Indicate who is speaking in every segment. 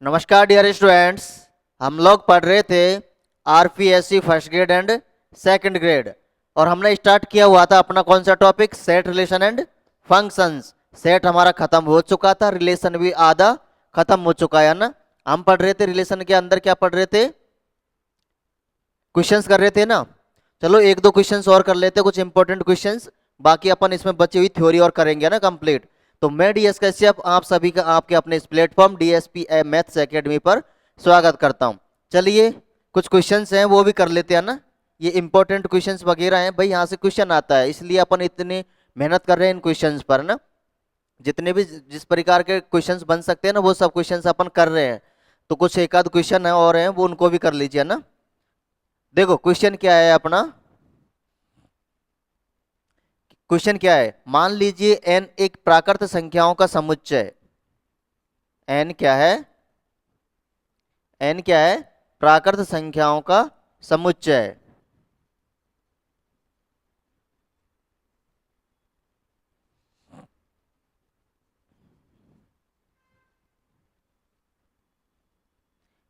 Speaker 1: नमस्कार dear students. हम लोग पढ़ रहे थे RPSC first grade and second grade और हमने स्टार्ट किया हुआ था अपना कौन सा topic, set relation and functions. Set हमारा खत्म हो चुका था, रिलेशन भी आधा खत्म हो चुका है ना। हम पढ़ रहे थे रिलेशन के अंदर क्या पढ़ रहे थे, क्वेश्चंस कर रहे थे ना। चलो एक दो क्वेश्चंस और कर लेते हैं, कुछ इंपॉर्टेंट क्वेश्चंस। बाकी अपन इसमें बची हुई थ्योरी और करेंगे ना कंप्लीट। तो मैं डीएस कश्यप आप सभी का आपके अपने इस प्लेटफॉर्म डीएसपी मैथ्स एकेडमी पर स्वागत करता हूं। चलिए कुछ क्वेश्चंस हैं वो भी कर लेते हैं ना। ये इंपॉर्टेंट क्वेश्चंस वगैरह हैं भाई, यहाँ से क्वेश्चन आता है इसलिए अपन इतनी मेहनत कर रहे हैं इन क्वेश्चंस पर ना। जितने भी जिस प्रकार के क्वेश्चंस बन सकते हैं ना वो सब क्वेश्चंस अपन कर रहे हैं। तो कुछ एक आध क्वेश्चन है और हैं वो उनको भी कर लीजिए ना। देखो क्वेश्चन क्या है अपना, क्वेश्चन क्या है, मान लीजिए n एक प्राकृत संख्याओं का समुच्चय। n क्या है, n क्या है, प्राकृत संख्याओं का समुच्चय।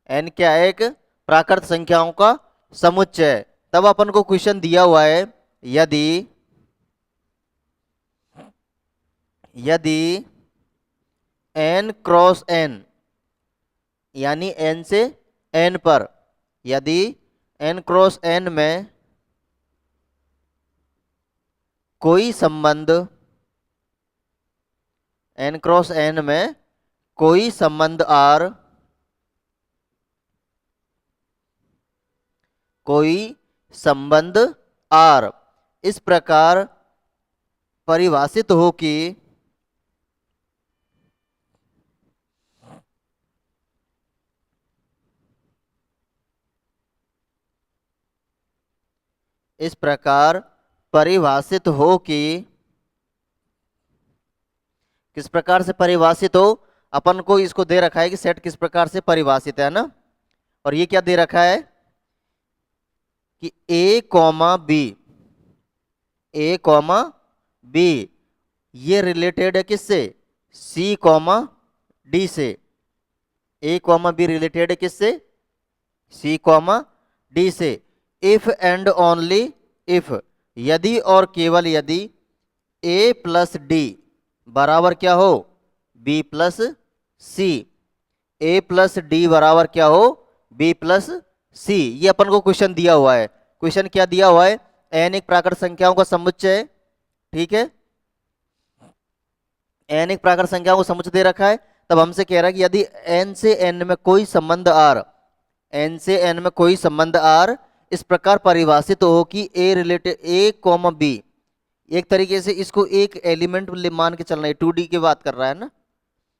Speaker 1: n क्या है, एक प्राकृत संख्याओं का समुच्चय। तब अपन को क्वेश्चन दिया हुआ है, यदि यदि n क्रॉस n यानी n से n पर, यदि n क्रॉस n में कोई संबंध, n क्रॉस n में कोई संबंध r, कोई संबंध r इस प्रकार परिभाषित हो कि इस प्रकार परिभाषित हो कि किस प्रकार से परिभाषित हो। अपन को इसको दे रखा है कि सेट किस प्रकार से परिभाषित है ना। और ये क्या दे रखा है कि a comma B, a comma B ये रिलेटेड है किससे, c कॉमा डी से। a कॉमा बी रिलेटेड है किससे, c कॉमा डी से। इफ एंड ओनली इफ, यदि और केवल यदि a प्लस डी बराबर क्या हो, b plus C. a plus D बराबर क्या हो, b प्लस सी। ये अपन को क्वेश्चन दिया हुआ है। क्वेश्चन क्या दिया हुआ है, n एक प्राकृत संख्याओं का समुच्चय है, ठीक है। n एक प्राकृत संख्याओं को समुच्चय दे रखा है। तब हमसे कह रहा है कि यदि n से n में कोई संबंध r, n से n में कोई संबंध r इस प्रकार परिभाषित हो कि a related a comma B, एक तरीके से इसको एक एलिमेंट मान के चलना है, 2D की बात कर रहा है ना।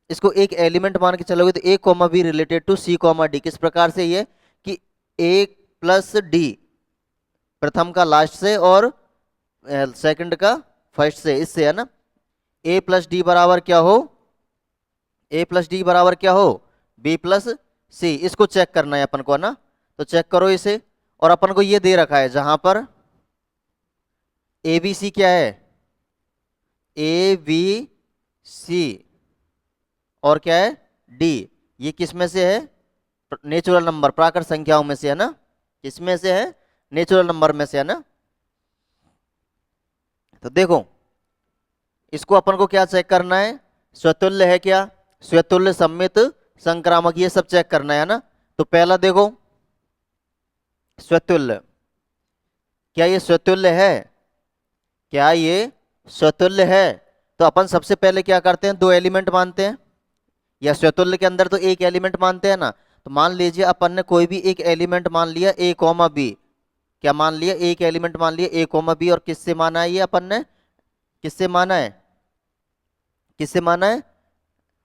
Speaker 1: इसको एक एलिमेंट मान के चलोगे तो a comma B related to c comma D. किस प्रकार से ये कि a प्लस डी प्रथम का लास्ट से और सेकंड का फर्स्ट से, इससे है ना। a प्लस डी बराबर क्या हो, a प्लस डी बराबर क्या हो, b प्लस सी। इसको चेक करना है अपन को ना। तो चेक करो इसे। और अपन को ये दे रखा है जहां पर ए बी सी क्या है, ए बी सी और क्या है डी। ये किस में से है, नेचुरल नंबर प्राकृत संख्याओं में से है ना। किसमें से है, नेचुरल नंबर में से है ना। तो देखो इसको अपन को क्या चेक करना है, स्वतुल्य है क्या, स्वतुल्य सम्मित संक्रामक, ये सब चेक करना है ना। तो पहला देखो स्वतुल्य, क्या ये स्वतुल्य है, क्या ये स्वतुल्य है। तो अपन सबसे पहले क्या करते हैं, दो एलिमेंट मानते हैं, या स्वतुल्य के अंदर तो एक एलिमेंट मानते हैं ना। तो मान लीजिए अपन ने कोई भी एक एलिमेंट मान लिया a कॉमा बी, क्या मान लिया, एक एलिमेंट मान लिया a कॉमा बी। और किससे माना है ये अपन ने, किससे माना है, किससे माना है,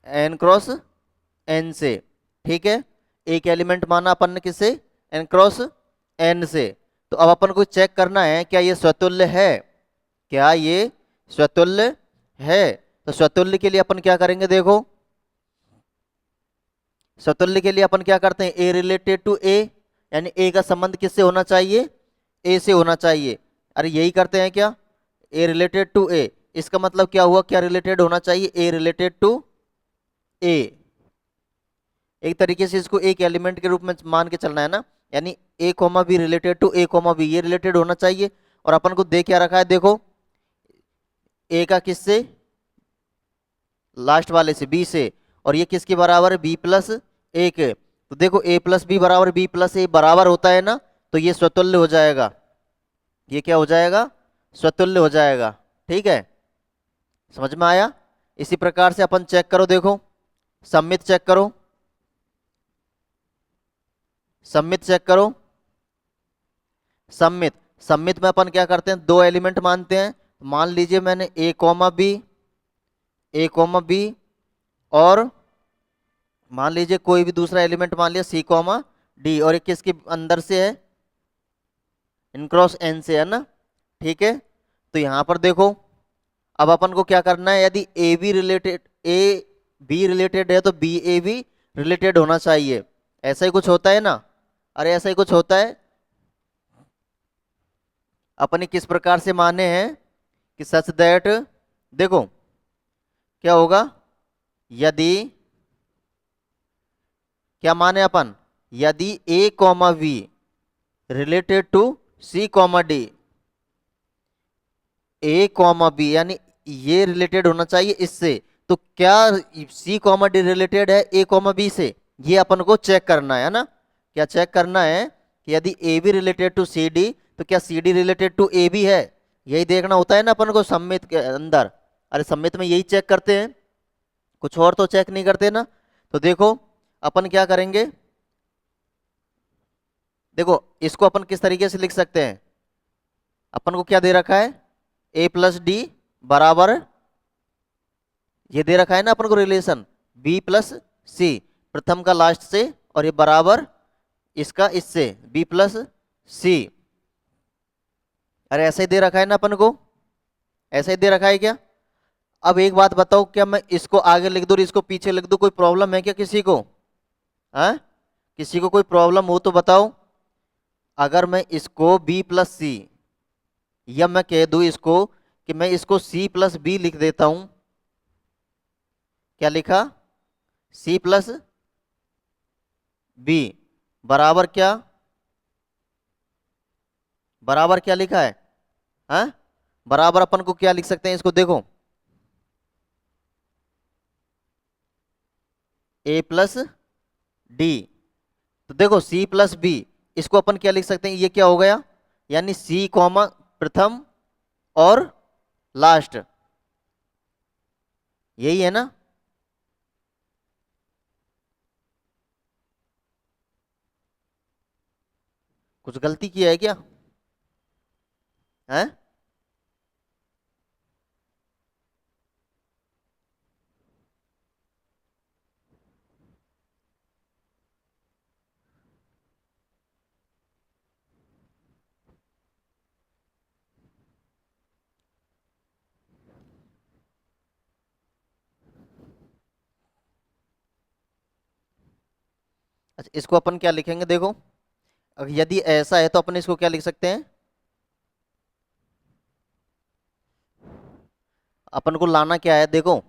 Speaker 1: n क्रॉस n से, ठीक है। एक एलिमेंट माना अपन ने किससे, n क्रॉस n से। तो अब अपन को चेक करना है क्या ये स्वतुल्य है, क्या ये स्वतुल्य है। तो स्वतुल्य के लिए अपन क्या करेंगे, देखो स्वतुल्य के लिए अपन क्या करते हैं, ए रिलेटेड टू ए, यानी ए का संबंध किससे होना चाहिए, ए से होना चाहिए। अरे यही करते हैं क्या, ए रिलेटेड टू ए। इसका मतलब क्या हुआ, क्या रिलेटेड होना चाहिए, ए रिलेटेड टू ए। एक तरीके से इसको एक एलिमेंट के रूप में मान के चलना है ना, यानी a comma B related to a comma B, ये रिलेटेड होना चाहिए। और अपन को दे क्या रखा है, देखो ए का किससे, लास्ट वाले से, बी से, और ये किसके बराबर है, बी प्लस ए के। तो देखो ए प्लस बी बराबर बी प्लस ए बराबर होता है ना, तो ये स्वतुल्य हो जाएगा, ये क्या हो जाएगा, स्वतुल्य हो जाएगा। ठीक है, समझ में आया। इसी प्रकार से अपन चेक करो, देखो सम्मित चेक करो, सम्मित चेक करो। सम्मित, सम्मित में अपन क्या करते हैं, दो एलिमेंट मानते हैं। मान लीजिए मैंने ए comma b, a comma B, और मान लीजिए कोई भी दूसरा एलिमेंट मान लिया सी कॉमा डी, और ये किसके अंदर से है, इन क्रॉस एन से है ना। ठीक है, तो यहां पर देखो अब अपन को क्या करना है, यदि A be related, A B related है तो बी ए बी रिलेटेड होना चाहिए। ऐसा ही कुछ होता है ना, अरे ऐसा ही कुछ होता है। अपने किस प्रकार से माने हैं कि सच दैट, देखो क्या होगा, यदि क्या माने अपन, यदि a comma B related to c comma d, a comma b यानी ये रिलेटेड होना चाहिए इससे, तो क्या सी कॉमा डी रिलेटेड है ए कॉमा बी से, ये अपन को चेक करना है ना। क्या चेक करना है कि यदि A B related to C D, तो क्या C D related to A B है, यही देखना होता है ना अपन को सम्मित के अंदर। अरे सम्मित में यही चेक करते हैं, कुछ और तो चेक नहीं करते ना। तो देखो अपन क्या करेंगे, देखो इसको अपन किस तरीके से लिख सकते हैं, अपन को क्या दे रखा है, ए प्लस डी बराबर, ये दे रखा है ना अपन को रिलेशन, बी प्लस सी, प्रथम का लास्ट से, और ये बराबर इसका इससे, बी प्लस सी। अरे ऐसा ही दे रखा है ना अपन को, ऐसा ही दे रखा है क्या। अब एक बात बताओ, क्या मैं इसको आगे लिख दूं और इसको पीछे लिख दूं, कोई प्रॉब्लम है क्या किसी को, हाँ किसी को कोई प्रॉब्लम हो तो बताओ। अगर मैं इसको बी प्लस सी, या मैं कह दूं इसको कि मैं इसको सी प्लस बी लिख देता हूं, क्या लिखा, सी प्लस बी बराबर क्या, बराबर क्या लिखा है, हाँ बराबर अपन को क्या लिख सकते हैं इसको, देखो ए प्लस डी। तो देखो सी प्लस बी, इसको अपन क्या लिख सकते हैं, ये क्या हो गया, यानी सी कॉमा प्रथम और लास्ट, यही है ना। कुछ गलती किया है क्या, है। अच्छा इसको अपन क्या लिखेंगे, देखो यदि ऐसा है तो अपन इसको क्या लिख सकते हैं, अपन को लाना क्या है, देखो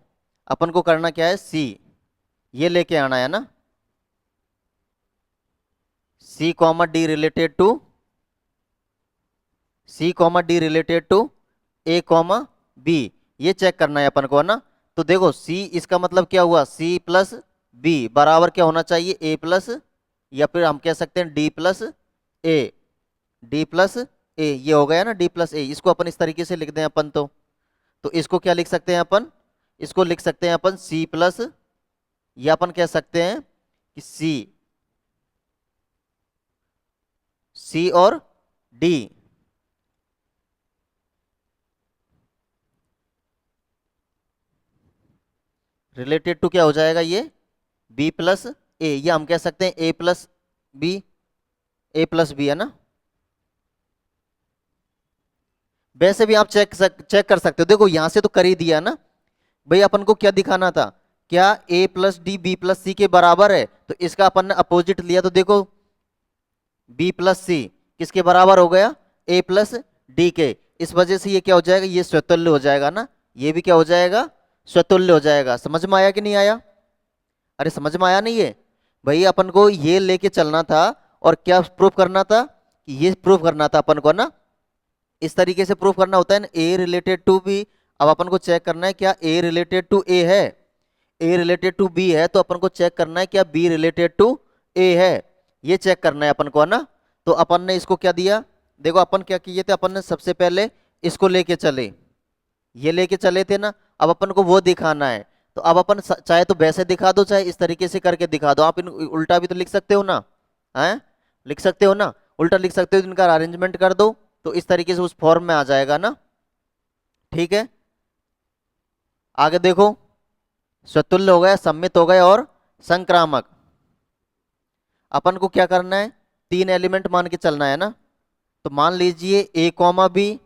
Speaker 1: अपन को करना क्या है, सी ये लेके आना है ना, c comma d related to, c comma d related to a comma B, ये चेक करना है अपन को, है ना। तो देखो सी, इसका मतलब क्या हुआ, सी प्लस बी बराबर क्या होना चाहिए, ए प्लस, या फिर हम कह सकते हैं डी प्लस ए, डी प्लस ए, ये हो गया ना डी प्लस ए। इसको अपन इस तरीके से लिख दें अपन, तो इसको क्या लिख सकते हैं अपन, इसको लिख सकते हैं अपन सी प्लस, या अपन कह सकते हैं कि सी, सी और डी रिलेटेड टू क्या हो जाएगा, ये बी प्लस ए, या हम कह सकते हैं ए प्लस बी, ए प्लस बी है ना। वैसे भी आप चेक कर सकते हो, देखो यहां से तो कर ही दिया ना भाई, अपन को क्या दिखाना था, क्या ए प्लस डी बी प्लस सी के बराबर है, तो इसका अपन ने अपोजिट लिया, तो देखो बी प्लस सी किसके बराबर हो गया, ए प्लस डी के। इस वजह से ये क्या हो जाएगा, ये स्वतुल्य हो जाएगा ना, ये भी क्या हो जाएगा, स्वतुल्य हो जाएगा। समझ में आया कि नहीं आया, अरे समझ में आया नहीं है। भाई अपन को ये लेके चलना था और क्या प्रूफ करना था कि ये प्रूफ करना था अपन को ना, इस तरीके से प्रूफ करना होता है ना, ए रिलेटेड टू बी। अब अपन को चेक करना है क्या ए रिलेटेड टू ए है, ए रिलेटेड टू बी है, तो अपन को चेक करना है क्या बी रिलेटेड टू ए है, ये चेक करना है अपन को, है ना। तो अपन ने इसको क्या दिया, देखो अपन क्या किए थे, अपन ने सबसे पहले इसको लेके चले, ये लेके चले थे ना, अब अपन को वो दिखाना है। तो अब अपन चाहे तो वैसे दिखा दो, चाहे इस तरीके से करके दिखा दो, आप इन उल्टा भी तो लिख सकते हो ना, हैं, लिख सकते हो ना, उल्टा लिख सकते हो, तो इनका अरेंजमेंट कर दो तो इस तरीके से उस फॉर्म में आ जाएगा ना। ठीक है, आगे देखो, स्वतुल्य हो गया, सम्मित हो गया और संक्रामक। अपन को क्या करना है, तीन एलिमेंट मान के चलना है ना। तो मान लीजिए ए कॉमा बी,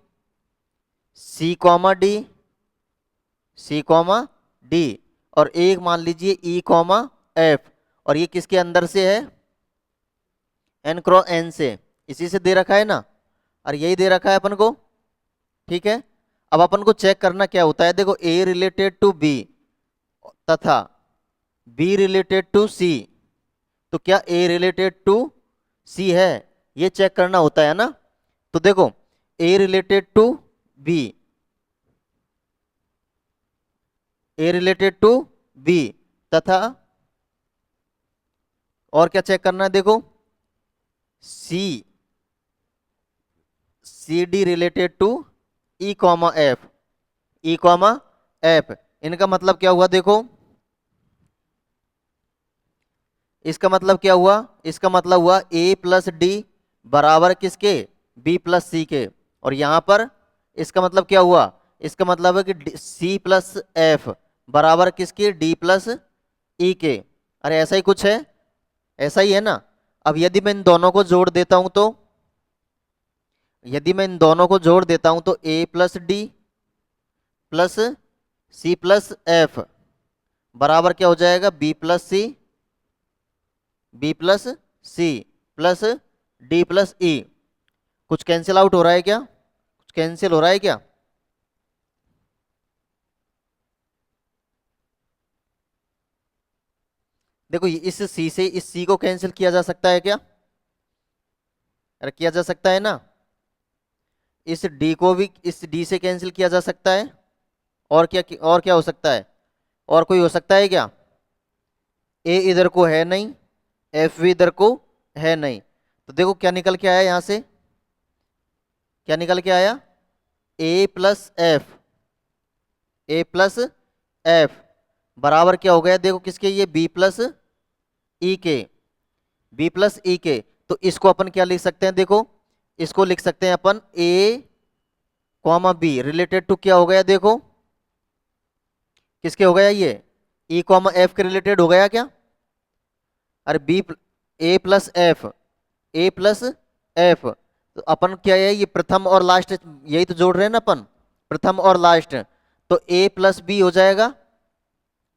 Speaker 1: सी कॉमा डी, सी कॉमा डी, और एक मान लीजिए ई कॉमा एफ, और ये किसके अंदर से है, एन क्रॉस एन से, इसी से दे रखा है ना, और यही दे रखा है अपन को। ठीक है, अब अपन को चेक करना क्या होता है, देखो ए रिलेटेड टू बी तथा बी रिलेटेड टू सी, तो क्या ए रिलेटेड टू सी है, ये चेक करना होता है ना। तो देखो a related to b, A related to b तथा और क्या चेक करना है, देखो c, c D related to e comma f, e comma f. इनका मतलब क्या हुआ, देखो इसका मतलब क्या हुआ, इसका मतलब हुआ ए प्लस डी बराबर किसके, बी प्लस सी के, और यहां पर इसका मतलब क्या हुआ, इसका मतलब है कि सी प्लस एफ बराबर किसके, डी प्लस ई के। अरे ऐसा ही कुछ है, ऐसा ही है ना। अब यदि मैं इन दोनों को जोड़ देता हूं तो, यदि मैं इन दोनों को जोड़ देता हूं तो a plus d plus c plus f बराबर क्या हो जाएगा, b plus c, b plus c plus d plus e. कुछ कैंसिल आउट हो रहा है क्या, कुछ कैंसिल हो रहा है क्या, देखो इस सी से इस सी को कैंसिल किया जा सकता है क्या, अरे किया जा सकता है ना। इस डी को भी इस डी से कैंसिल किया जा सकता है, और क्या हो सकता है, और कोई हो सकता है क्या, ए इधर को है नहीं, एफ भी इधर को है नहीं, तो देखो क्या निकल के आया यहां से, क्या निकल के आया, ए प्लस एफ, ए प्लस एफ बराबर क्या हो गया, देखो किसके, ये बी प्लस ई के, बी प्लस ई के। तो इसको अपन क्या लिख सकते हैं, देखो इसको लिख सकते हैं अपन ए कॉमा बी रिलेटेड टू क्या हो गया, देखो किसके हो गया, ये ई कॉमा एफ के रिलेटेड हो गया क्या, अरे बी ए प्लस एफ, ए प्लस एफ, तो अपन क्या है, ये प्रथम और लास्ट यही तो जोड़ रहे हैं ना अपन, प्रथम और लास्ट, तो ए प्लस बी हो जाएगा।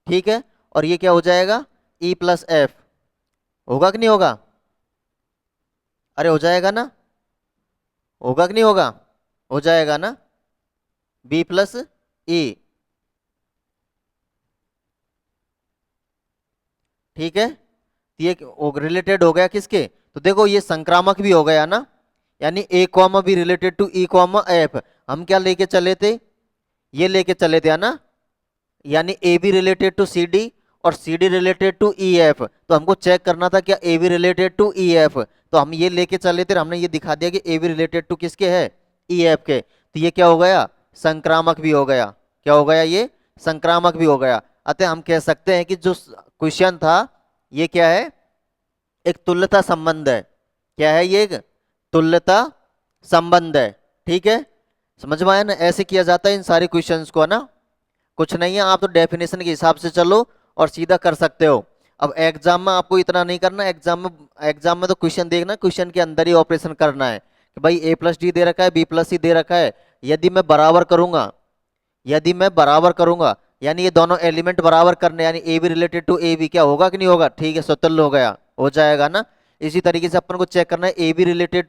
Speaker 1: ठीक है, और ये क्या हो जाएगा, ई प्लस एफ, होगा कि नहीं होगा, अरे हो जाएगा ना, होगा कि नहीं होगा, हो जाएगा ना, बी प्लस ई। ठीक है, तो ये रिलेटेड हो गया किसके, तो देखो ये संक्रामक भी हो गया ना, यानी a comma B related to e comma f. हम क्या लेके चले थे, ये लेके चले थे, है ना, यानी A B related to C d और c D related to e f. तो हमको चेक करना था क्या a B related to e f, तो हम ये लेके चले थे, हमने ये दिखा दिया कि ए बी रिलेटेड टू किसके है, ई एफ के। तो ये क्या हो गया, संक्रामक भी हो गया, क्या हो गया, ये संक्रामक भी हो गया। अतः हम कह सकते हैं कि जो क्वेश्चन था ये क्या है, एक तुल्यता संबंध है, क्या है ये, एक तुल्यता संबंध है। ठीक है, समझ में आया ना, ऐसे किया जाता है इन सारे क्वेश्चंस को, है ना, कुछ नहीं है, आप तो डेफिनेशन के हिसाब से चलो और सीधा कर सकते हो। अब एग्जाम में आपको इतना नहीं करना, एग्जाम में तो क्वेश्चन देखना, क्वेश्चन के अंदर ही ऑपरेशन करना है कि भाई ए प्लस डी दे रखा है, बी प्लस सी दे रखा है, यदि मैं बराबर करूंगा, यदि मैं बराबर करूंगा यानी ये दोनों एलिमेंट बराबर करने, यानी A B related to A B, क्या होगा कि नहीं होगा, ठीक है, स्वतंत्र हो गया, हो जाएगा ना। इसी तरीके से अपन को चेक करना है A B related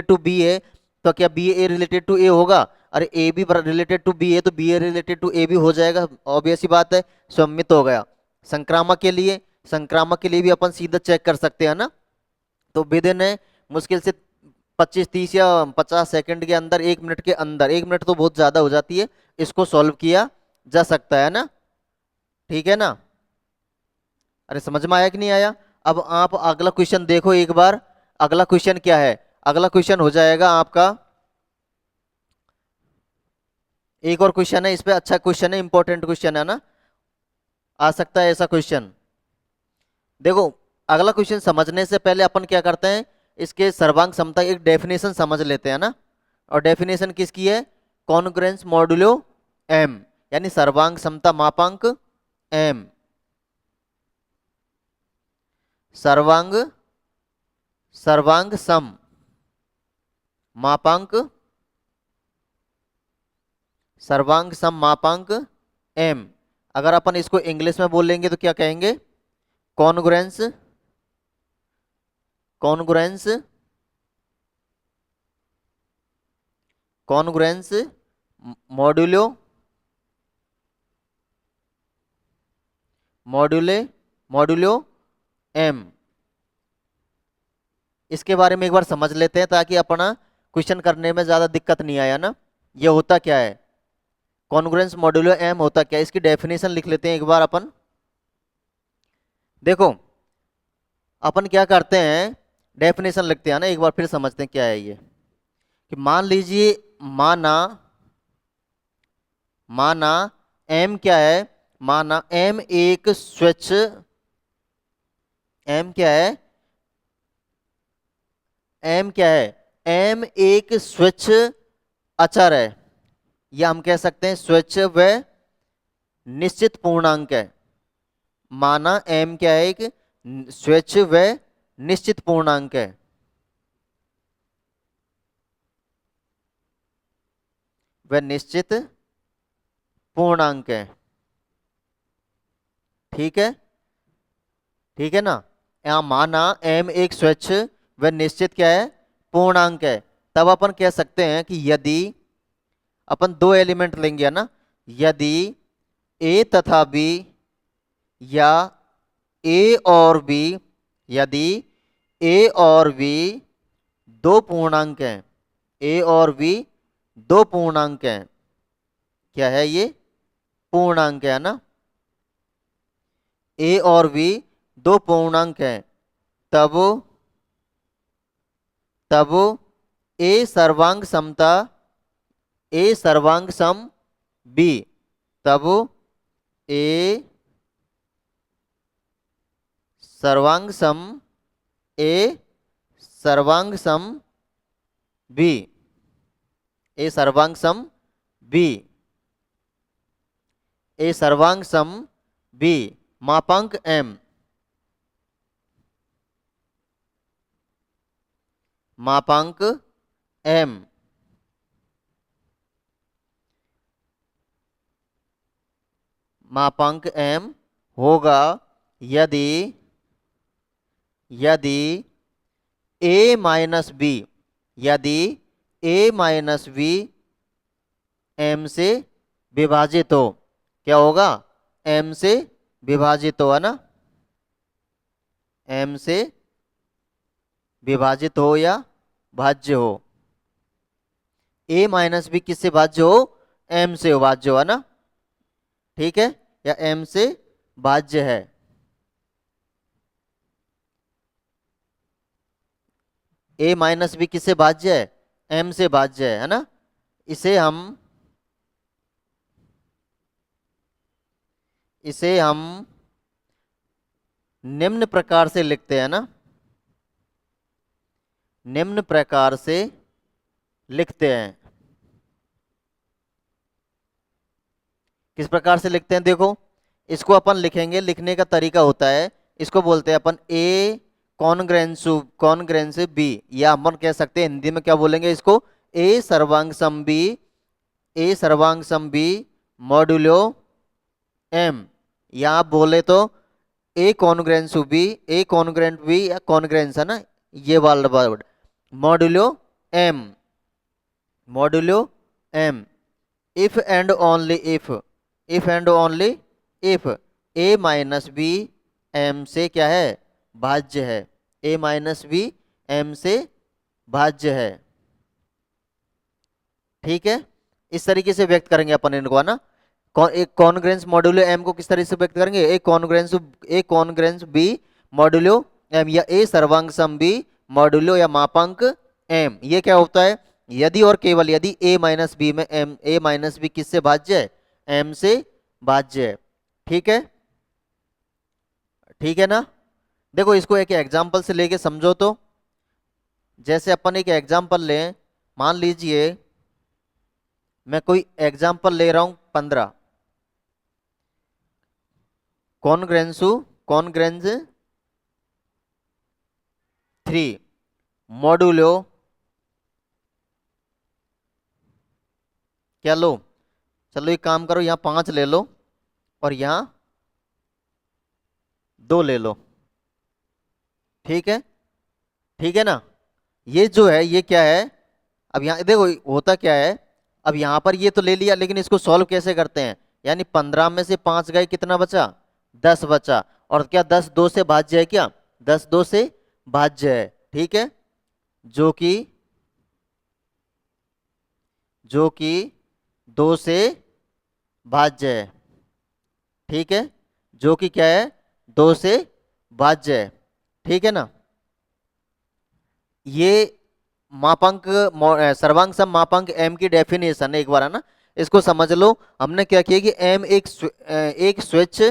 Speaker 1: to B है, तो क्या B A related to A होगा, अरे A B related to B है तो B A related to A B हो जाएगा, ऑब्वियस ही बात है, सम्मित हो गया। संक्रामक के लिए संक्रामक के लिए भी अपन सीधा चेक कर सकते हैं ना। तो विद इन मुश्किल से 25-30 या 50 सेकंड के अंदर, 1 मिनट के अंदर, 1 मिनट तो बहुत ज़्यादा हो जाती है, इसको सॉल्व किया जा सकता है ना। ठीक है ना। अरे समझ में आया कि नहीं आया। अब आप अगला क्वेश्चन देखो एक बार। अगला क्वेश्चन क्या है? अगला क्वेश्चन हो जाएगा आपका, एक और क्वेश्चन है इस पे, अच्छा क्वेश्चन है, इंपॉर्टेंट क्वेश्चन है ना, आ सकता है ऐसा क्वेश्चन। देखो, अगला क्वेश्चन समझने से पहले अपन क्या करते हैं, इसके सर्वांग समता एक डेफिनेशन समझ लेते हैं ना। और डेफिनेशन किसकी है? कॉन्ग्रुएंस मॉड्यूलो एम, यानी सर्वांग समता मापांक एम। सर्वांग सर्वांग सम मापांक, सर्वांग सम मापांक एम। अगर अपन इसको इंग्लिश में बोलेंगे तो क्या कहेंगे? Congruence, congruence, congruence modulo, modulo, modulo m. इसके बारे में एक बार समझ लेते हैं ताकि अपना क्वेश्चन करने में ज्यादा दिक्कत नहीं आया ना। ये होता क्या है? कॉन्ग्रुएंस मॉड्यूलो एम होता क्या है? इसकी डेफिनेशन लिख लेते हैं एक बार अपन। देखो, अपन क्या करते हैं, डेफिनेशन लिखते हैं ना, एक बार फिर समझते हैं क्या है ये। कि मान लीजिए, माना, माना एम क्या है? माना एम एक स्वच्छ, एम क्या है? एम क्या है? एम एक स्वच्छ अचर है, या हम कह सकते हैं स्वच्छ व निश्चित पूर्णांक है। माना एम क्या है? एक स्वच्छ व निश्चित पूर्णांक है। वह निश्चित पूर्णांक है। ठीक है, ठीक है ना। यहाँ माना एम एक स्वच्छ व निश्चित क्या है? पूर्णांक है। तब अपन कह सकते हैं कि यदि अपन दो एलिमेंट लेंगे है ना, यदि ए तथा बी, या ए और बी, यदि ए और बी दो पूर्णांक हैं, ए और बी दो पूर्णांक हैं, क्या है ये? पूर्णांक है ना। ए और बी दो पूर्णांक हैं, तब, तब ए सर्वांग समता, ए सर्वांग सम बी, तब ए सर्वांग सम, ए सर्वांग सम बी, ए सर्वांग सम बी, ए सर्वांग सम बी मापांक एम, मापांक एम। मापांक एम होगा यदि, यदि ए माइनस बी, यदि ए माइनस बी एम से विभाजित हो। क्या होगा? एम से विभाजित हो, है ना। एम से विभाजित हो या भाज्य हो। ए माइनस बी किससे भाज्य हो? एम से भाज्य हो, है ना। ठीक है, या एम से भाज्य है। ए माइनस बी किससे भाज्य है? एम से भाज्य है ना। इसे हम, इसे हम निम्न प्रकार से लिखते हैं ना, निम्न प्रकार से लिखते हैं। किस प्रकार से लिखते हैं? देखो, इसको अपन लिखेंगे, लिखने का तरीका होता है, इसको बोलते हैं अपन ए कॉन्ग्रेंसु, कॉन्ग्रेंस बी, या अपन कह सकते हैं हिंदी में क्या बोलेंगे इसको? ए सर्वांग सम बी, ए सर्वांग सम बी मॉड्यूलो एम। या आप बोले तो A congruent B, A congruent B, या कॉन्ग्रेंस है ना, ये वाला word modulo M, modulo M. If and only if, if and only if A minus B M से क्या है, भाज्य है। ए माइनस बी एम से भाज्य है। ठीक है, इस तरीके से व्यक्त करेंगे अपन इनको, है ना। एक कॉन्ग्रेंस मॉड्यूलो एम को किस तरह से व्यक्त करेंगे, ए कॉन्ग्रेंस बी मॉड्यूलो एम, या ए सर्वांग सम बी मॉड्यूलो या मापांक एम। ये क्या होता है, यदि और केवल यदि ए माइनस बी में एम, ए माइनस बी किससे भाज्य है, एम से भाज्य है। ठीक है, ठीक है ना। देखो इसको एक एग्जाम्पल से लेके समझो तो, जैसे अपन एक एग्जाम्पल लें, मान लीजिए मैं कोई एग्जाम्पल ले रहा हूं 15, कॉन्ग्रेंस 3 मॉड्यूलो क्या लो, चलो एक काम करो, यहाँ 5 ले लो और यहाँ 2 ले लो। ठीक है, ठीक है ना। ये जो है ये क्या है, अब यहाँ देखो होता क्या है, अब यहाँ पर ये तो ले लिया, लेकिन इसको सॉल्व कैसे करते हैं, यानी 15 में से 5 गए, कितना बचा, 10 बचा। और क्या 10 2 से भाज्य है, क्या 10 2 से भाज्य है। ठीक है, जो कि 2 से भाज्य है। ठीक है, जो कि क्या है, 2 से भाज्य है। ठीक है ना। ये मापांक सर्वांग सम मापांक एम की डेफिनेशन है, एक बार है ना, इसको समझ लो। हमने क्या किया कि एम एक स्वच्छ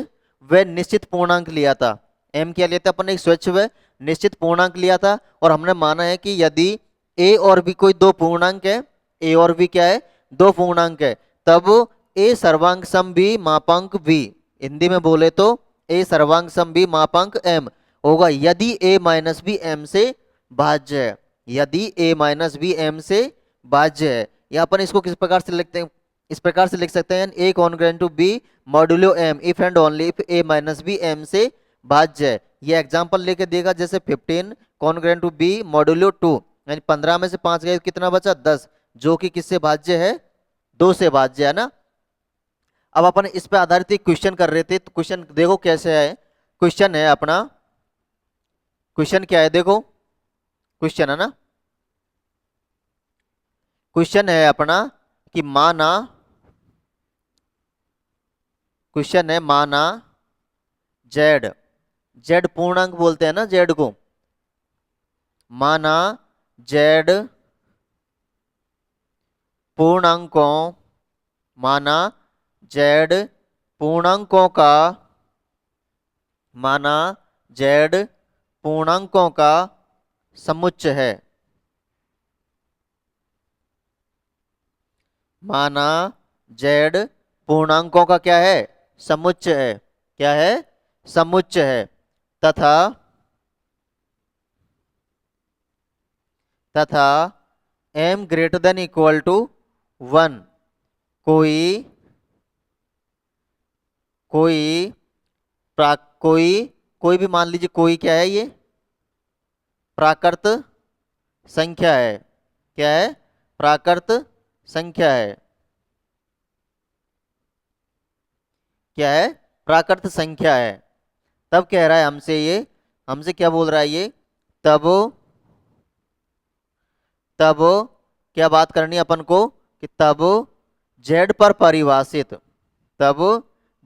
Speaker 1: व निश्चित पूर्णांक लिया था। एम क्या लिया था अपन, एक स्वच्छ व निश्चित पूर्णांक लिया था, और हमने माना है कि यदि ए और बी कोई 2 पूर्णांक है, ए और बी क्या है, 2 पूर्णांक है, तब ए सर्वांग सम बी मापांक बी, हिंदी में बोले तो ए सर्वांग सम बी मापांक एम होगा, यदि ए माइनस बी एम से भाज्य है। यदि a माइनस बी एम से भाज्य है, या अपन इसको किस प्रकार से लिखते हैं, इस प्रकार से लिख सकते हैं, a congruent to b modulo m if and only if a minus B M से भाज्य है। ये एग्जांपल लेके देगा, जैसे 15 कॉन्ग्रेंट टू b मॉड्यूलो 2, यानी 15 में से 5 गए, कितना बचा 10, जो कि किससे भाज्य है, 2 से भाज्य है ना। अब अपन इस पे आधारित एक क्वेश्चन कर रहे थे, तो क्वेश्चन देखो कैसे है। क्वेश्चन है अपना, क्वेश्चन क्या है देखो, क्वेश्चन है ना, क्वेश्चन है अपना कि माना, क्वेश्चन है माना जेड, जेड पूर्णांक बोलते हैं ना जेड को, माना जेड पूर्णांकों, माना जेड पूर्णांकों का, माना जेड पूर्णांकों का समुच्चय है, माना जेड पूर्णांकों का क्या है, समुच्चय है, क्या है, समुच्चय है, तथा तथा m greater than equal to 1 कोई कोई कोई कोई भी मान लीजिए, कोई क्या है, ये प्राकृत संख्या है, क्या है, प्राकृत संख्या है, क्या है, प्राकृत संख्या है। तब कह रहा है हमसे, ये हमसे क्या बोल रहा है ये, तब तब क्या बात करनी है अपन को कि तब जेड पर परिभाषित, तब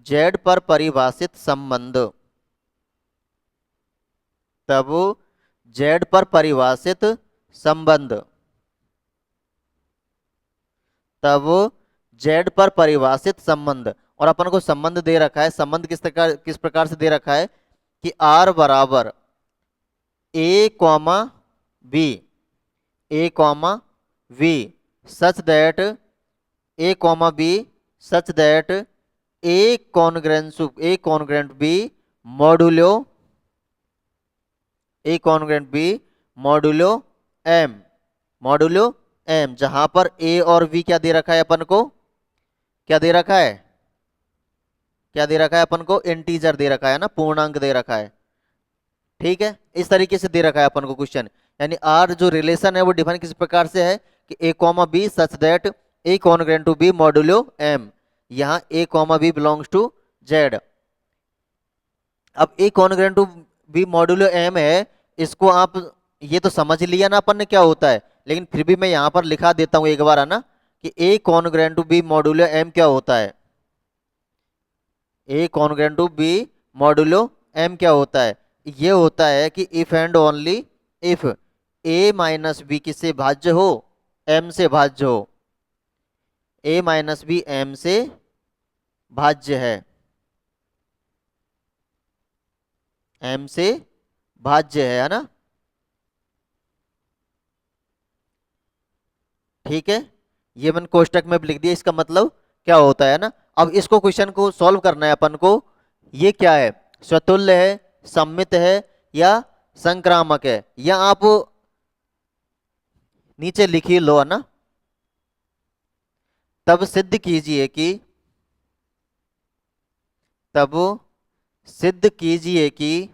Speaker 1: जेड पर परिभाषित संबंध, तब जेड पर परिभाषित संबंध, तब जेड पर परिभाषित संबंध, और अपन को संबंध दे रखा है, संबंध किस प्रकार से दे रखा है कि आर बराबर a comma b, a comma v such that, a comma b such that a congruent b modulo, a congruent b modulo M, modulo m, जहां पर ए और वी क्या दे रखा है अपन को, क्या दे रखा है, क्या दे रखा है अपन को, इंटीजर दे रखा है ना, पूर्णांक दे रखा है। ठीक है, इस तरीके से दे रखा है अपन को क्वेश्चन, यानी आर जो रिलेशन है वो डिफाइन किस प्रकार से है कि a comma b such that a congruent to b modulo m, यहाँ a comma B belongs to Z. अब a congruent to b modulo m है, इसको आप ये तो समझ लिया ना अपन ने क्या होता है, लेकिन फिर भी मैं यहां पर लिखा देता हूं एक बार, है ना, कि a congruent to b modulo m क्या होता है। A congruent to b modulo m क्या होता है, ये होता है कि if and only if A minus b किससे भाज्य हो, एम से भाज्य हो, ए माइनस बी एम से भाज्य है, एम से भाज्य है ना, ठीक है। ये मैंने कोष्टक में भी लिख दिया, इसका मतलब क्या होता है ना। अब इसको क्वेश्चन को सॉल्व करना है अपन को। ये क्या है, स्वतुल्य है, सममित है या संक्रामक है, या आप नीचे लिख ही लो, है ना। तब सिद्ध कीजिए कि तब सिद्ध कीजिए कि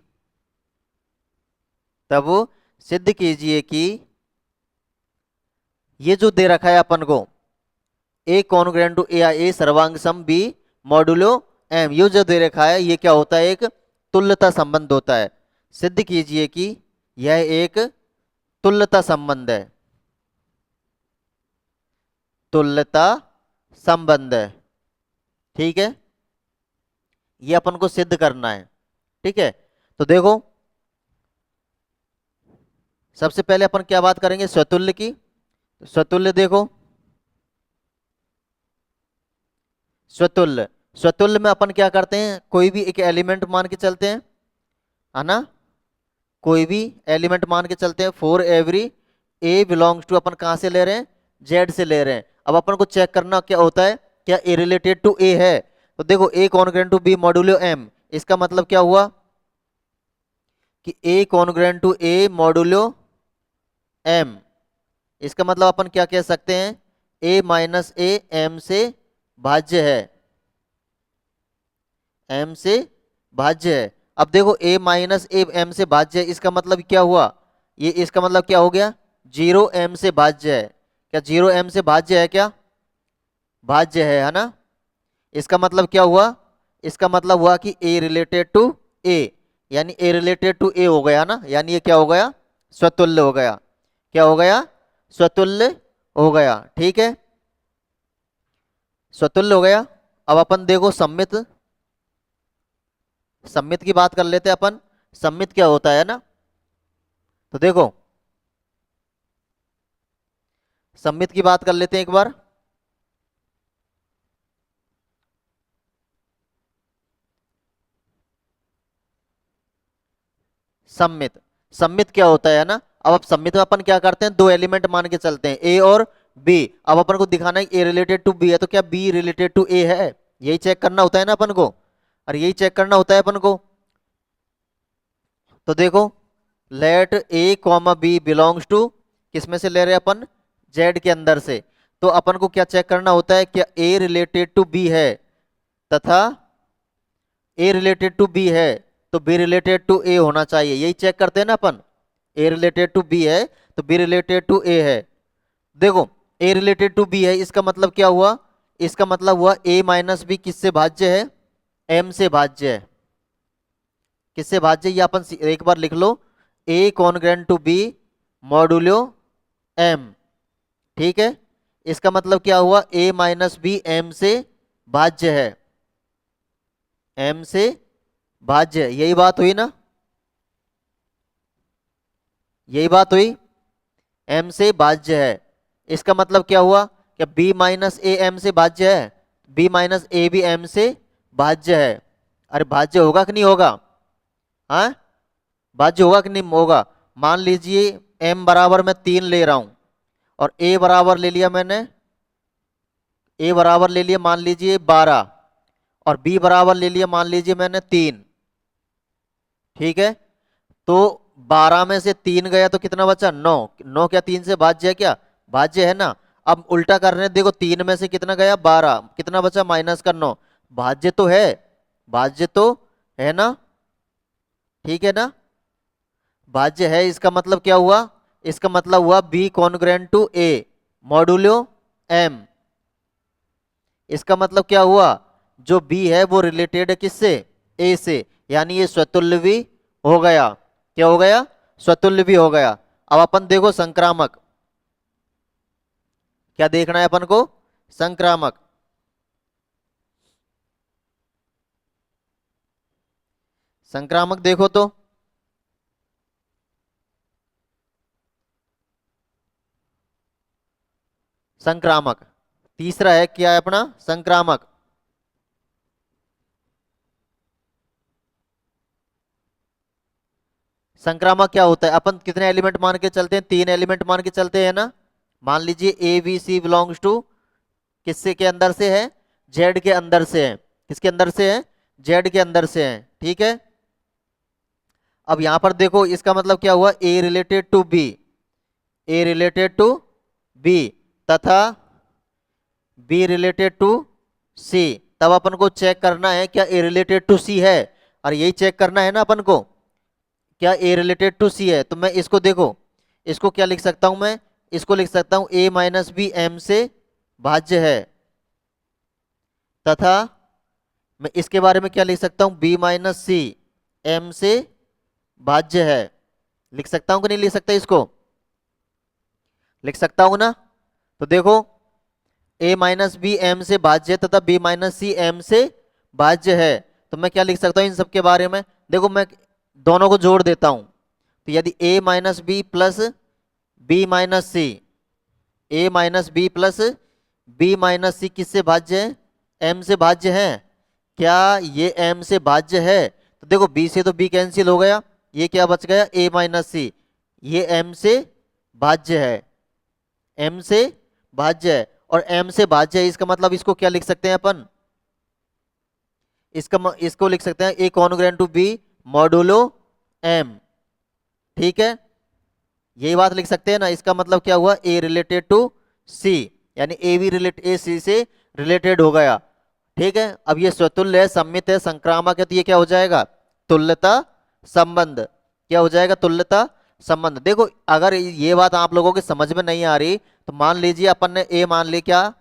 Speaker 1: तब सिद्ध कीजिए कि ये जो दे रखा है अपन को, ए कॉन्ग्रुएंट टू ए, ए सर्वांग सम बी मॉडुलो एम, ये जो दे रखा है ये क्या होता है, एक तुल्यता संबंध होता है। सिद्ध कीजिए कि यह एक तुल्यता संबंध है, तुल्यता संबंध है, ठीक है। ये अपन को सिद्ध करना है, ठीक है। तो देखो, सबसे पहले अपन क्या बात करेंगे, स्वतुल्य की। स्वतुल्य देखो, स्वतुल्य, स्वतुल्य में अपन क्या करते हैं, कोई भी एक एलिमेंट मान के चलते हैं, है ना, कोई भी एलिमेंट मान के चलते हैं for every a belongs to, अपन कहाँ से ले रहे हैं, जेड से ले रहे हैं। अब अपन को चेक करना क्या होता है, क्या ए रिलेटेड टू ए है। तो देखो, a congruent to b modulo M, इसका मतलब क्या हुआ कि a congruent to A modulo M, इसका मतलब अपन क्या कह सकते हैं, ए माइनस ए एम से भाज्य है, एम से भाज्य है। अब देखो, ए माइनस ए एम से भाज्य है, इसका मतलब क्या हुआ, ये इसका मतलब क्या हो गया, जीरो एम से भाज्य है। क्या जीरो एम से भाज्य है, क्या भाज्य है ना। इसका मतलब क्या हुआ, इसका मतलब हुआ कि ए रिलेटेड टू ए, यानी ए रिलेटेड टू ए हो गया ना, यानी ये क्या हो गया, स्वतुल्य हो गया। क्या हो गया, स्वतुल्य हो गया, ठीक है, स्वतुल्य हो गया। अब अपन देखो सम्मित, सम्मित की बात कर लेते हैं अपन, सम्मित क्या होता है ना। तो देखो, सम्मित की बात कर लेते हैं एक बार। सम्मित, सम्मित क्या होता है ना। अब सम्मित में अपन क्या करते हैं, दो एलिमेंट मान के चलते हैं, ए और बी। अब अपन को दिखाना है ए रिलेटेड टू बी है, तो क्या बी रिलेटेड टू ए है, यही चेक करना होता है ना अपन को, और यही चेक करना होता है अपन को। तो देखो, let A comma B belongs to, किसमें से ले रहे हैं अपन, जेड के अंदर से। तो अपन को क्या चेक करना होता है, क्या ए रिलेटेड टू बी है, तथा ए रिलेटेड टू बी है तो बी रिलेटेड टू ए होना चाहिए, यही चेक करते हैं ना अपन। ए रिलेटेड टू बी है तो बी रिलेटेड टू ए है। देखो, ए रिलेटेड टू बी है, इसका मतलब क्या हुआ, इसका मतलब हुआ ए माइनस बी किससे भाज्य है, एम से भाज्य है। किससे भाज्य, ये अपन एक बार लिख लो, a congruent to b modulo m, ठीक है। इसका मतलब क्या हुआ, ए माइनस बी एम से भाज्य है, एम से भाज्य, यही बात हुई ना, यही बात हुई, एम से भाज्य है। इसका मतलब क्या हुआ, क्या बी माइनस ए एम से भाज्य है, बी माइनस ए भी एम से भाज्य है। अरे भाज्य होगा कि नहीं होगा, हाँ भाज्य होगा कि नहीं होगा। मान लीजिए एम बराबर मैं 3 ले रहा हूं, और ए बराबर ले लिया मैंने, ए बराबर ले लिया मान लीजिए 12, और बी बराबर ले लिया मान लीजिए मैंने 3, ठीक है। तो 12 में से 3 गया तो कितना बचा, 9, 9 क्या 3 से भाज्य है, क्या भाज्य है ना। अब उल्टा कर रहे हैं, देखो 3 में से कितना गया 12, कितना बचा माइनस का 9, भाज्य तो है, भाज्य तो है ना, ठीक है ना, भाज्य है। इसका मतलब क्या हुआ, इसका मतलब हुआ B congruent to A modulo M. इसका मतलब क्या हुआ, जो बी है वो रिलेटेड है किससे, ए से, यानी ये स्वतुल्य भी हो गया। क्या हो गया? स्वतुल्य भी हो गया। अब अपन देखो संक्रामक, क्या देखना है अपन को? संक्रामक। संक्रामक देखो तो संक्रामक तीसरा है, क्या है अपना? संक्रामक। संक्रामक क्या होता है? अपन कितने एलिमेंट मान के चलते हैं? 3 एलिमेंट मान के चलते हैं ना। मान लीजिए A B C belongs to, किससे के अंदर से है? जेड के अंदर से है। किसके अंदर से है? जेड के अंदर से है। ठीक है। अब यहां पर देखो इसका मतलब क्या हुआ? A related to b, A related to b तथा बी रिलेटेड टू सी। तब अपन को चेक करना है क्या ए रिलेटेड टू सी है, और यही चेक करना है ना अपन को, क्या ए रिलेटेड टू सी है। तो मैं इसको देखो, इसको क्या लिख सकता हूं मैं? इसको लिख सकता हूं ए माइनस बी एम से भाज्य है, तथा मैं इसके बारे में क्या लिख सकता हूं? बी माइनस सी एम से भाज्य है। लिख सकता हूं कि नहीं लिख सकता? इसको लिख सकता हूं ना। तो देखो ए माइनस बी एम से भाज्य है तथा बी माइनस सी एम से भाज्य है। तो मैं क्या लिख सकता हूं इन सब के बारे में? देखो मैं दोनों को जोड़ देता हूं। तो यदि a minus b plus b minus c, a minus b plus b minus c किससे भाज्य है? एम से भाज्य है। क्या ये एम से भाज्य है? तो देखो बी से तो बी कैंसिल हो गया, ये क्या बच गया? ए माइनस सी। ये एम से भाज्य है, एम से भाज्य है, और एम से भाज्य है इसका मतलब इसको क्या लिख सकते हैं अपन? इसको लिख सकते हैं a congruent to b modulo m. ठीक है, यही बात लिख सकते हैं ना। इसका मतलब क्या हुआ? ए रिलेटेड टू सी, यानी ए भी रिलेट ए सी से रिलेटेड हो गया। ठीक है, अब ये स्वतुल्य है, सम्मित है, संक्रामक है, तो ये क्या हो जाएगा? तुल्यता संबंध। क्या हो जाएगा? तुल्यता संबंध। देखो अगर ये बात आप लोगों की समझ में नहीं आ रही तो मान लीजिए अपन ने ए मान लिया, क्या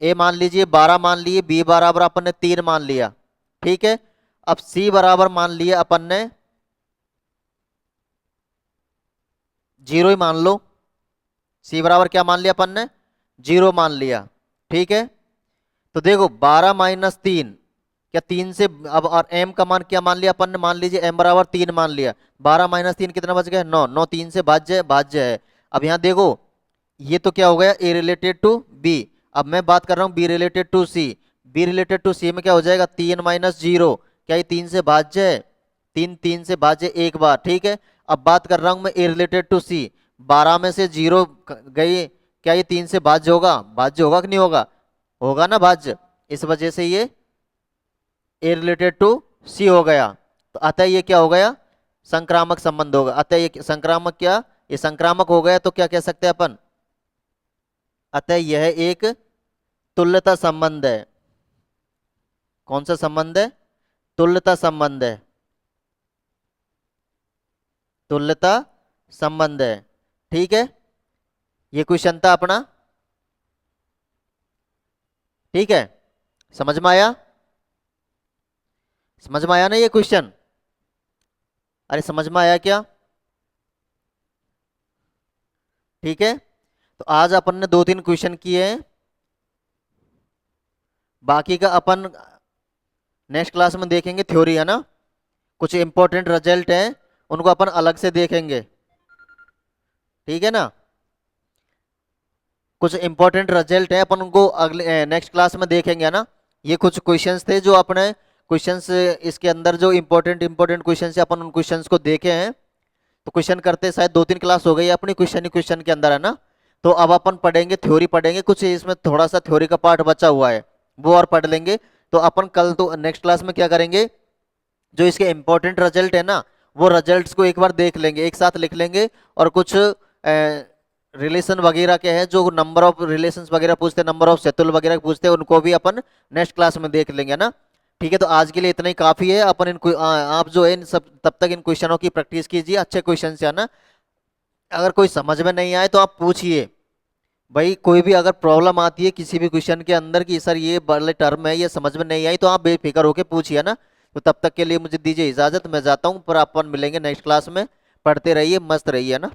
Speaker 1: ए मान लीजिए 12 मान लिए, बी बराबर अपन ने 3 मान लिया। ठीक है, अब सी बराबर मान लिया अपन ने 0 ही मान लो। सी बराबर क्या मान लिया अपन ने? 0 मान लिया। ठीक है, तो देखो 12 माइनस 3, क्या 3 से अब, और एम का मान क्या मान लिया अपन ने? मान लीजिए एम बराबर 3 मान लिया। 12 माइनस 3 कितना बच गया? 9। 9 3 से भाज्य है, भाज्य है। अब यहाँ देखो ये तो क्या हो गया? A related to b. अब मैं बात कर रहा हूँ b related to c. B related to c में क्या हो जाएगा? 3 माइनस 0, क्या ये 3 से भाज्य है? 3 3 से भाज्य एक बार। ठीक है, अब बात कर रहा हूँ मैं ए रिलेटेड टू सी। 12 में से 0 गई, क्या ये 3 से भाज्य होगा? भाज्य होगा कि नहीं होगा? होगा ना भाज्य। इस वजह से ये ए रिलेटेड टू सी हो गया। तो अतः ये क्या हो गया? संक्रामक संबंध होगा। अतः ये संक्रामक, क्या ये संक्रामक हो गया, तो क्या कह सकते हैं अपन? अतः यह एक तुल्यता संबंध है। कौन सा संबंध है? तुल्यता संबंध है। तुल्यता संबंध है। ठीक है, ये क्वेश्चन था अपना। ठीक है, समझ में आया? समझ में आया ना ये क्वेश्चन? अरे समझ में आया क्या? ठीक है, तो आज अपन ने 2 3 क्वेश्चन किए हैं, बाकी का अपन नेक्स्ट क्लास में देखेंगे। थ्योरी है ना, कुछ इंपॉर्टेंट रिजल्ट है उनको अपन अलग से देखेंगे। ठीक है ना, कुछ इंपॉर्टेंट रिजल्ट है अपन उनको अगले नेक्स्ट क्लास में देखेंगे, है ना। ये कुछ क्वेश्चंस थे जो अपने क्वेश्चंस इसके अंदर जो इंपॉर्टेंट इंपॉर्टेंट क्वेश्चंस है अपन उन क्वेश्चंस को देखे हैं। तो क्वेश्चन करते शायद 2 3 क्लास हो गई है अपनी क्वेश्चन ही क्वेश्चन के अंदर, है ना। तो अब अपन पढ़ेंगे थ्योरी, पढ़ेंगे कुछ इसमें थोड़ा सा थ्योरी का पार्ट बचा हुआ है वो और पढ़ लेंगे। तो अपन कल तो नेक्स्ट क्लास में क्या करेंगे, जो इसके इंपॉर्टेंट रिजल्ट है ना वो रिजल्ट्स को एक बार देख लेंगे, एक साथ लिख लेंगे। और कुछ रिलेशन वगैरह के हैं जो नंबर ऑफ रिलेशंस वगैरह पूछते हैं, नंबर ऑफ सेतुल वगैरह पूछते हैं, उनको भी अपन नेक्स्ट क्लास में देख लेंगे ना। ठीक है, तो आज के लिए इतना ही काफी है। अपन आप जो है इन सब तब तक इन क्वेश्चनों की प्रैक्टिस कीजिए, अच्छे क्वेश्चन है ना। अगर कोई समझ में नहीं आए तो आप पूछिए भाई, कोई भी अगर प्रॉब्लम आती है किसी भी क्वेश्चन के अंदर कि सर ये बड़े टर्म है ये समझ में नहीं आई, तो आप बेफिक्र होकर पूछिए ना। तो तब तक के लिए मुझे दीजिए इजाजत, मैं जाता हूँ, पर अपन मिलेंगे नेक्स्ट क्लास में। पढ़ते रहिए, मस्त रहिए, है ना।